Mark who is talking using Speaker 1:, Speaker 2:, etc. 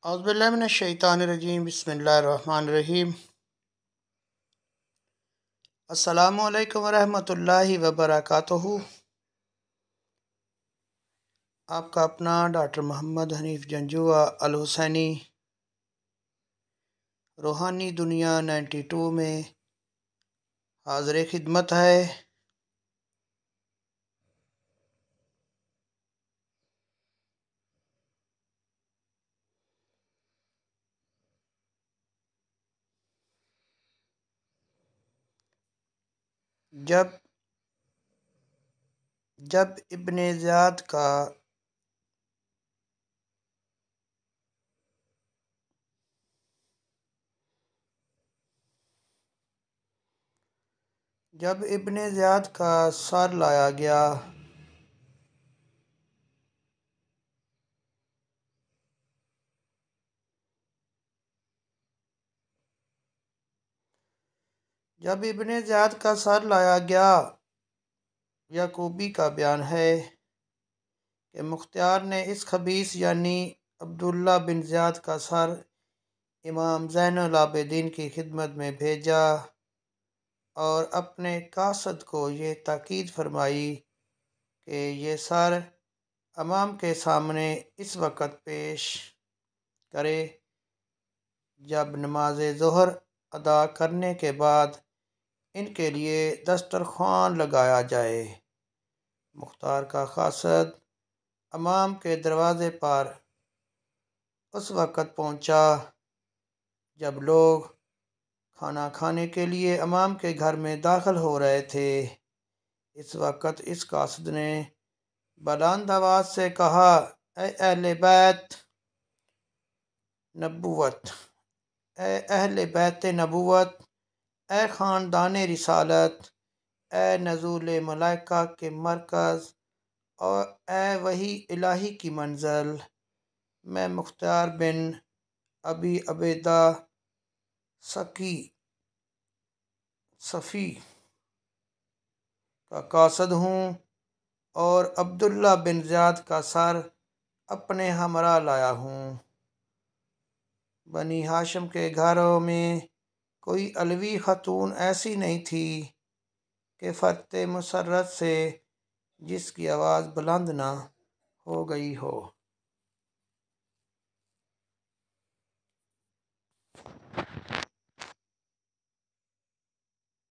Speaker 1: اعوذ باللہ من الشیطان الرجیم، بسم اللہ الرحمن الرحیم۔ السلام علیکم ورحمۃ اللہ وبرکاتہ۔ آپ کا اپنا ڈاکٹر محمد حنیف جنجوعہ الحسینی روحانی دنیا 92 میں حاضر خدمت ہے۔ جب ابن زیاد کا سر لایا گیا یعقوبی کا بیان ہے کہ مختار نے اس خبیث یعنی عبداللہ بن زیاد کا سر امام زین العابدین کی خدمت میں بھیجا اور اپنے قاصد کو یہ تاکید فرمائی کہ یہ سر امام کے سامنے اس وقت پیش کرے جب نماز ظہر ادا کرنے کے بعد ان کے لیے دسترخوان لگایا جائے۔ مختار کا قاصد امام کے دروازے پر اس وقت پہنچا جب لوگ کھانا کھانے کے لیے امام کے گھر میں داخل ہو رہے تھے۔ اس وقت اس قاصد نے بلند آواز سے کہا، اے اہل بیت نبوت، اے خاندان رسالت، اے نزول ملائکہ کے مرکز اور اے وحی الہی کی منزل، میں مختار بن ابی عبیدہ صفی کا قاصد ہوں اور عبداللہ بن زیاد کا سر اپنے ہمراہ لایا ہوں۔ بنی ہاشم کے گھروں میں کوئی علوی خاتون ایسی نہیں تھی کہ فرط مسرت سے جس کی آواز بلند نہ ہو گئی ہو۔